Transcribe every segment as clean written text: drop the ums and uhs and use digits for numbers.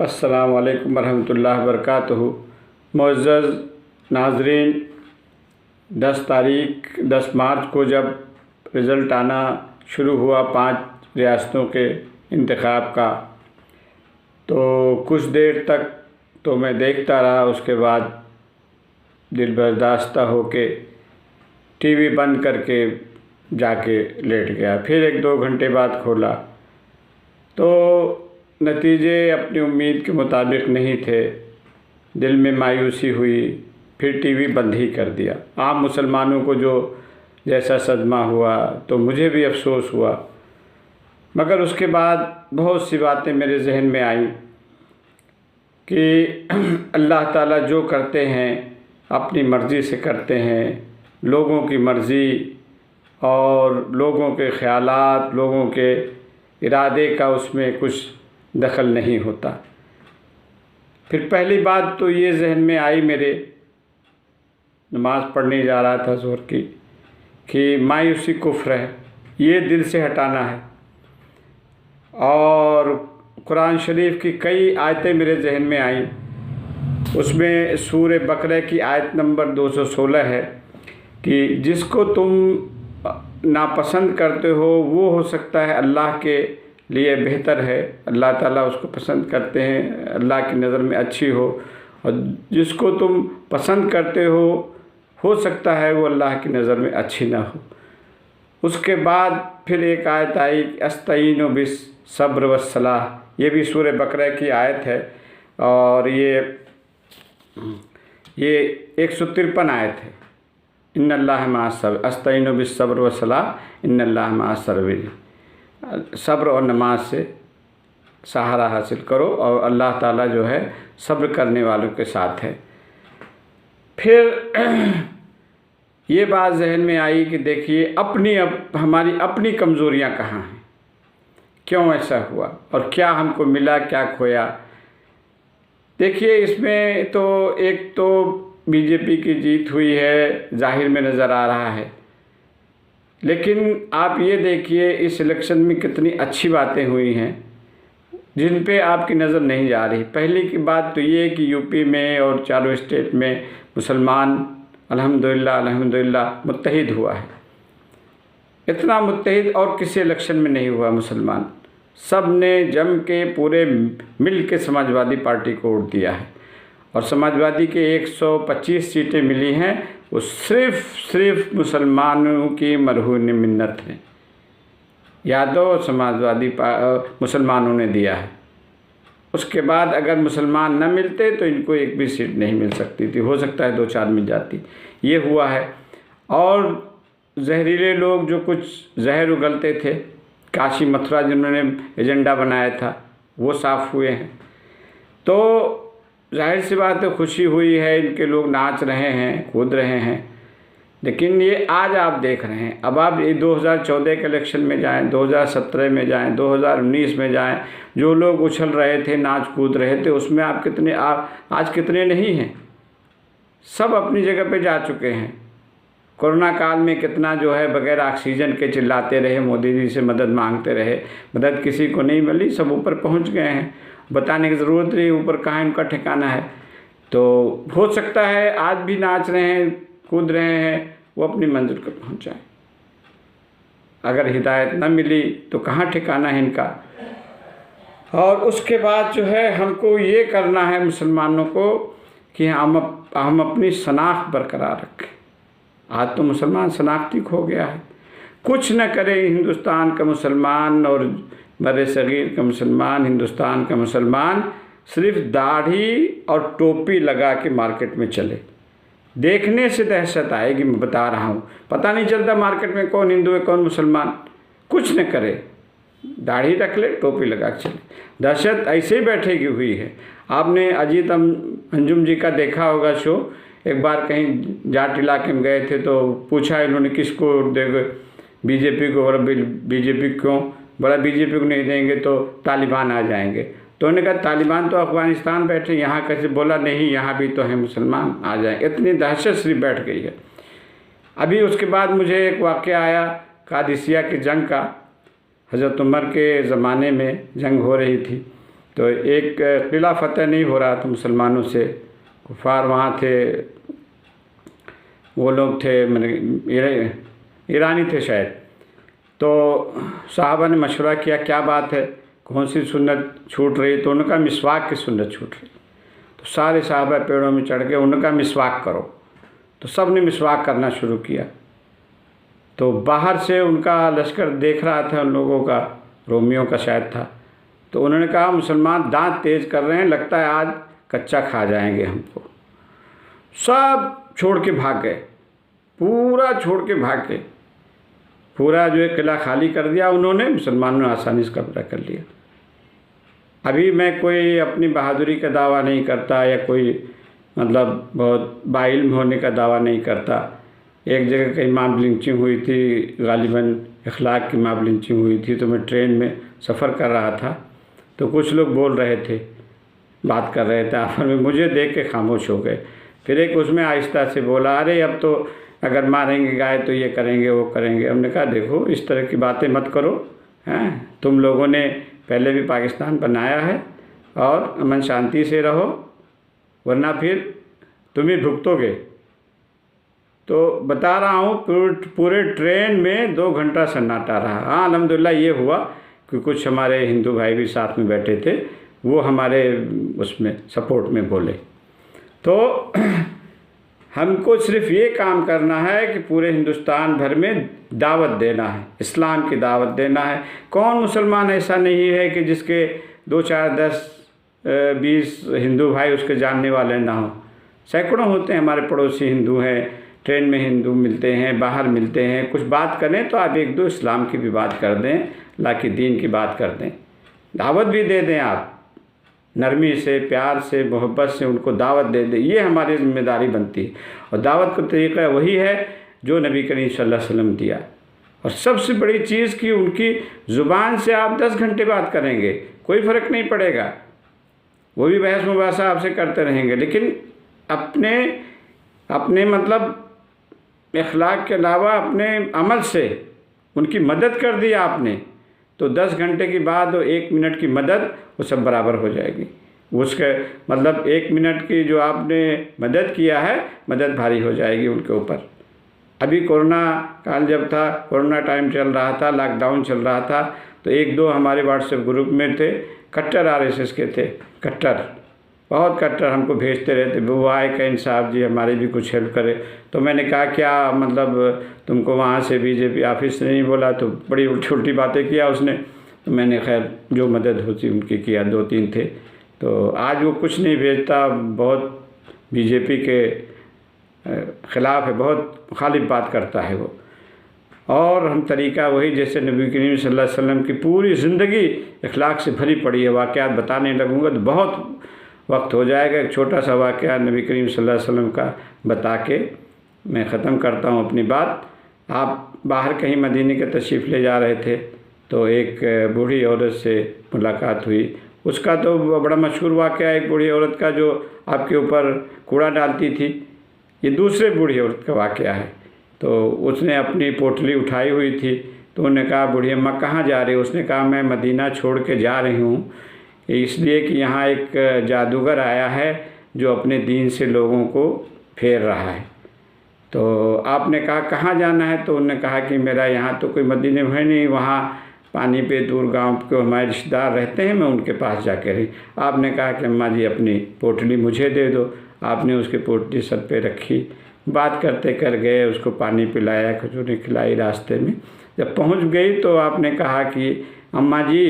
अस्सलामु अलैकुम वरहमतुल्लाहि वबरकातुहू। मुअज़्ज़ज़ नाज़रीन, 10 मार्च को जब रिज़ल्ट आना शुरू हुआ 5 रियासतों के इंतखाब का, तो कुछ देर तक तो मैं देखता रहा। उसके बाद दिल बर्दाश्ता होके टीवी बंद करके जाके लेट गया। फिर 1-2 घंटे बाद खोला तो नतीजे अपनी उम्मीद के मुताबिक नहीं थे। दिल में मायूसी हुई, फिर टीवी बंद ही कर दिया। आम मुसलमानों को जो जैसा सदमा हुआ तो मुझे भी अफसोस हुआ, मगर उसके बाद बहुत सी बातें मेरे जहन में आईं कि अल्लाह ताला जो करते हैं अपनी मर्ज़ी से करते हैं। लोगों की मर्ज़ी और लोगों के ख़यालात, लोगों के इरादे का उसमें कुछ दखल नहीं होता। फिर पहली बात तो ये जहन में आई मेरे, नमाज़ पढ़ने जा रहा था ज़ोहर की, कि मायूसी कुफ्र है, ये दिल से हटाना है। और कुरान शरीफ की कई आयतें मेरे जहन में आईं। उसमें सूरह बकरा की आयत नंबर 216 है कि जिसको तुम नापसंद करते हो वो हो सकता है अल्लाह के लिए बेहतर है, अल्लाह ताला उसको पसंद करते हैं, अल्लाह की नज़र में अच्छी हो। और जिसको तुम पसंद करते हो सकता है वो अल्लाह की नज़र में अच्छी ना हो। उसके बाद फिर एक आयत आई, अस्तईनु बिस सब्र वस्सलाह, ये भी सूरह बकरा की आयत है और ये 153 आयत है। इन्नल्लाह मअस सब्र, अस्तईनु बिस सब्र वस्सलाह इन्नल्लाह मअस साबिरीन। सब्र और नमाज से सहारा हासिल करो और अल्लाह ताला जो है सब्र करने वालों के साथ है। फिर ये बात जहन में आई कि देखिए हमारी अपनी कमज़ोरियाँ कहाँ हैं, क्यों ऐसा हुआ और क्या हमको मिला, क्या खोया। देखिए इसमें तो एक तो बीजेपी की जीत हुई है, ज़ाहिर में नज़र आ रहा है। लेकिन आप ये देखिए इस इलेक्शन में कितनी अच्छी बातें हुई हैं जिन पे आपकी नज़र नहीं जा रही। पहली की बात तो ये कि यूपी में और चारों स्टेट में मुसलमान अल्हम्दुलिल्लाह मुत्तहिद हुआ है। इतना मुत्तहिद और किसी इलेक्शन में नहीं हुआ। मुसलमान सब ने जम के पूरे मिल के समाजवादी पार्टी को वोट दिया है और समाजवादी के 125 सीटें मिली हैं, वो सिर्फ मुसलमानों की मरहून मिन्नत है। यादव समाजवादी मुसलमानों ने दिया है। उसके बाद अगर मुसलमान न मिलते तो इनको एक भी सीट नहीं मिल सकती थी, हो सकता है 2-4 मिल जाती। ये हुआ है। और जहरीले लोग जो कुछ जहर उगलते थे, काशी मथुरा जिन्होंने एजेंडा बनाया था, वो साफ़ हुए हैं। तो जाहिर सी बात है खुशी हुई है, इनके लोग नाच रहे हैं, कूद रहे हैं। लेकिन ये आज आप देख रहे हैं, अब आप ये 2014 के इलेक्शन में जाएं, 2017 में जाएं, 2019 में जाएं, जो लोग उछल रहे थे, नाच कूद रहे थे, उसमें आप आज कितने नहीं हैं। सब अपनी जगह पे जा चुके हैं। कोरोना काल में कितना जो है बगैर ऑक्सीजन के चिल्लाते रहे, मोदी जी से मदद मांगते रहे, मदद किसी को नहीं मिली, सब ऊपर पहुंच गए हैं। बताने की ज़रूरत नहीं ऊपर कहाँ इनका ठिकाना है। तो हो सकता है आज भी नाच रहे हैं, कूद रहे हैं, वो अपनी मंजिल पर पहुँच जाए। अगर हिदायत न मिली तो कहाँ ठिकाना है इनका। और उसके बाद जो है हमको ये करना है मुसलमानों को कि हम अपनी शनाख्त बरकरार रखें। आज तो मुसलमान शनाख्ती खो गया है। कुछ न करे हिंदुस्तान का मुसलमान और बड़े सगीर का मुसलमान, हिंदुस्तान का मुसलमान सिर्फ दाढ़ी और टोपी लगा के मार्केट में चले। देखने से दहशत आएगी, मैं बता रहा हूँ। पता नहीं चलता मार्केट में कौन हिंदू है कौन मुसलमान। कुछ न करे, दाढ़ी रख ले, टोपी लगा के चले, दहशत ऐसे ही बैठेगी हुई है। आपने अजीत अंजुम जी का देखा होगा शो। एक बार कहीं जाट इलाके में गए थे तो पूछा इन्होंने किसको देंगे, बीजेपी को। और बीजेपी क्यों? बड़ा बीजेपी को नहीं देंगे तो तालिबान आ जाएंगे। तो उन्होंने कहा तालिबान तो अफ़गानिस्तान बैठे, यहाँ कैसे? बोला नहीं, यहाँ भी तो है मुसलमान, आ जाए। इतनी दहशत सी बैठ गई है। अभी उसके बाद मुझे एक वाक़या आया कादिसिया की जंग का। हज़रत उमर के ज़माने में जंग हो रही थी तो एक किला फतेह नहीं हो रहा था मुसलमानों से, कुफार वहाँ थे, वो लोग थे मैंने ईरानी थे शायद। तो साहबा ने मशवरा किया क्या बात है, कौन सी सुन्नत छूट रही, तो उनका मिसवाक की सुन्नत छूट रही। तो सारे साहबा पेड़ों में चढ़ के उनका मिसवाक करो, तो सब ने मिसवाक करना शुरू किया। तो बाहर से उनका लश्कर देख रहा था, उन लोगों का, रोमियों का शायद था। तो उन्होंने कहा मुसलमान दांत तेज कर रहे हैं, लगता है आज कच्चा खा जाएंगे हमको। सब छोड़ के भाग गए, पूरा छोड़ के भाग गए, पूरा जो है किला खाली कर दिया उन्होंने, मुसलमानों ने आसानी से कब्जा कर लिया। अभी मैं कोई अपनी बहादुरी का दावा नहीं करता या कोई मतलब बहुत बाइल्म होने का दावा नहीं करता। एक जगह कहीं मॉब लिंचिंग हुई थी, गालिबन इखलाक की मॉब लिंचिंग हुई थी, तो मैं ट्रेन में सफ़र कर रहा था, तो कुछ लोग बोल रहे थे, बात कर रहे थे आपस में, मुझे देख के खामोश हो गए। फिर एक उसमें आहिस्ता से बोला, अरे अब तो अगर मारेंगे गाय तो ये करेंगे वो करेंगे। हमने कहा देखो इस तरह की बातें मत करो, हैं, तुम लोगों ने पहले भी पाकिस्तान बनाया है और अमन शांति से रहो, वरना फिर तुम ही भुगतोगे। तो बता रहा हूँ पूरे ट्रेन में 2 घंटा सन्नाटा रहा। हाँ अल्हम्दुलिल्लाह ये हुआ कि कुछ हमारे हिंदू भाई भी साथ में बैठे थे, वो हमारे उसमें सपोर्ट में बोले। तो हमको सिर्फ ये काम करना है कि पूरे हिंदुस्तान भर में दावत देना है, इस्लाम की दावत देना है। कौन मुसलमान ऐसा नहीं है कि जिसके 2, 4, 10, 20 हिंदू भाई उसके जानने वाले ना हों। सैकड़ों होते हैं हमारे पड़ोसी हिंदू हैं, ट्रेन में हिंदू मिलते हैं, बाहर मिलते हैं, कुछ बात करें तो आप 1-2 इस्लाम की भी बात कर दें, अल्लाह के दीन की बात कर दें, दावत भी दे दें। आप नरमी से, प्यार से, मोहब्बत से उनको दावत दे दें, ये हमारी जिम्मेदारी बनती है। और दावत का तरीक़ा वही है जो नबी करीम सल्लल्लाहु अलैहि वसल्लम दिया। और सबसे बड़ी चीज़ कि उनकी ज़ुबान से आप 10 घंटे बात करेंगे, कोई फ़र्क नहीं पड़ेगा, वो भी बहस मुबासा आपसे करते रहेंगे, लेकिन अपने मतलब इखलाक के अलावा अपने अमल से उनकी मदद कर दी आपने, तो 10 घंटे के बाद 1 मिनट की मदद वो सब बराबर हो जाएगी। उसके मतलब 1 मिनट की जो आपने मदद किया है, मदद भारी हो जाएगी उनके ऊपर। अभी कोरोना काल जब था, कोरोना टाइम चल रहा था, लॉकडाउन चल रहा था, तो 1-2 हमारे व्हाट्सएप ग्रुप में थे, कट्टर आरएसएस के थे, कट्टर, बहुत कट्टर, हमको भेजते रहते, वो आए कहीं साहब जी हमारी भी कुछ हेल्प करे। तो मैंने कहा क्या मतलब तुमको वहाँ से बीजेपी ऑफिस से नहीं बोला? तो बड़ी उल्टी उल्टी बातें किया उसने। तो मैंने खैर जो मदद होती उनकी किया, 2-3 थे। तो आज वो कुछ नहीं भेजता, बहुत बीजेपी के ख़िलाफ़ है, बहुत मुखालिफ बात करता है वो। और हम तरीक़ा वही जैसे नबी करीम सल्लल्लाहु अलैहि वसल्लम की पूरी ज़िंदगी इखलाक से भरी पड़ी है। वाक़यात बताने लगूँगा तो बहुत वक्त हो जाएगा। एक छोटा सा वाक़या नबी करीम सल्लल्लाहु अलैहि वसल्लम का बता के मैं ख़त्म करता हूँ अपनी बात। आप बाहर कहीं मदीने के तशरीफ़ ले जा रहे थे, तो एक बूढ़ी औरत से मुलाकात हुई। उसका तो बड़ा मशहूर वाक़या एक बूढ़ी औरत का जो आपके ऊपर कूड़ा डालती थी, ये दूसरे बूढ़ी औरत का वाक़या है। तो उसने अपनी पोटली उठाई हुई थी, तो उन्होंने कहा बूढ़ी अम्मा कहाँ जा रही हो? उसने कहा मैं मदीना छोड़ के जा रही हूँ, इसलिए कि यहाँ एक जादूगर आया है जो अपने दीन से लोगों को फेर रहा है। तो आपने कहा कहाँ जाना है? तो उन्होंने कहा कि मेरा यहाँ तो कोई मदीने में है नहीं, वहाँ पानी पे दूर गांव के हमारे रिश्तेदार रहते हैं, मैं उनके पास जाके रही। आपने कहा कि अम्मा जी अपनी पोटली मुझे दे दो। आपने उसकी पोटली सर पे रखी, बात करते कर गए, उसको पानी पिलाया, खजूरें खिलाई। रास्ते में जब पहुंच गई तो आपने कहा कि अम्मा जी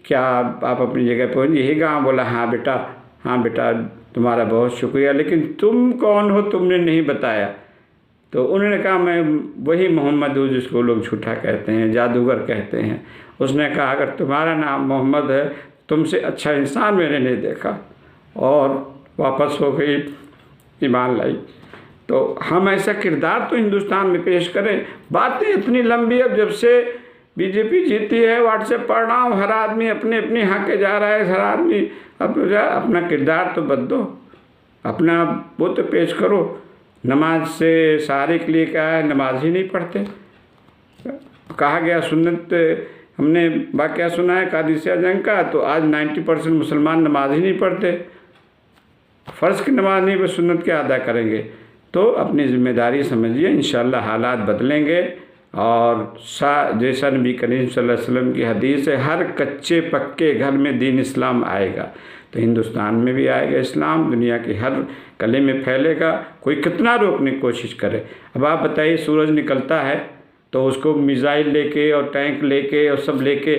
क्या आप अपनी जगह पहुँच? यही गाँव? बोला हाँ बेटा तुम्हारा बहुत शुक्रिया, लेकिन तुम कौन हो तुमने नहीं बताया। तो उन्होंने कहा मैं वही मोहम्मद हूँ जिसको लोग झूठा कहते हैं, जादूगर कहते हैं। उसने कहा अगर तुम्हारा नाम मोहम्मद है, तुमसे अच्छा इंसान मैंने नहीं देखा, और वापस हो गई, ईमान लाई। तो हम ऐसा किरदार तो हिंदुस्तान में पेश करें। बातें इतनी लंबी, अब जब से बीजेपी जीती है व्हाट्सएप पढ़ रहा हूँ, हर आदमी अपने अपने यहाँ के जा रहा है, हर आदमी अपना किरदार तो बदलो, अपना वो तो पेश करो। नमाज से सहारे के लिए क्या है, नमाज ही नहीं पढ़ते। कहा गया सुन्नत हमने वाक़या सुना है कादिसिया जंग का, तो आज 90% मुसलमान नमाज ही नहीं पढ़ते, फ़र्ज़ की नमाज नहीं, वो सुन्नत क्या अदा करेंगे। तो अपनी ज़िम्मेदारी समझिए, इंशाअल्लाह हालात बदलेंगे। और जैसा नबी करीम सल्लल्लाहु अलैहि वसल्लम की हदीस है, हर कच्चे पक्के घर में दीन इस्लाम आएगा। तो हिंदुस्तान में भी आएगा इस्लाम, दुनिया के हर गले में फैलेगा, कोई कितना रोकने की कोशिश करे। अब आप बताइए, सूरज निकलता है तो उसको मिसाइल लेके और टैंक लेके और सब लेके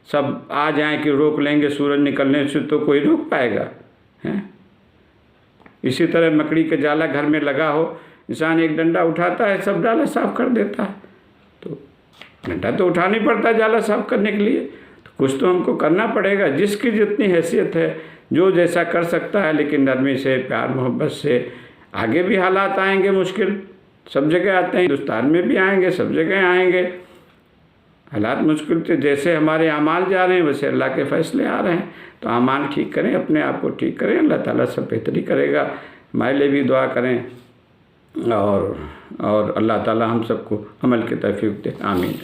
सब आ जाएं कि रोक लेंगे सूरज निकलने से, तो कोई रोक पाएगा हैं। इसी तरह मकड़ी का जाला घर में लगा हो, इंसान एक डंडा उठाता है, सब जाला साफ़ कर देता है। तो डंडा तो उठाना ही पड़ता है जाला साफ़ करने के लिए, तो कुछ तो हमको करना पड़ेगा। जिसकी जितनी हैसियत है, जो जैसा कर सकता है, लेकिन नरमी से, प्यार मोहब्बत से। आगे भी हालात आएंगे मुश्किल, सब जगह आते हैं, हिंदुस्तान में भी आएंगे, सब जगह आएंगे हालात मुश्किल। तो जैसे हमारे अमाल जा रहे हैं वैसे अल्लाह के फ़ैसले आ रहे हैं। तो अमाल ठीक करें, अपने आप को ठीक करें, अल्लाह ताला सब बेहतरी करेगा। हमारे लिए भी दुआ करें और अल्लाह ताला हम सबको अमल की तौफीक दे। आमीन।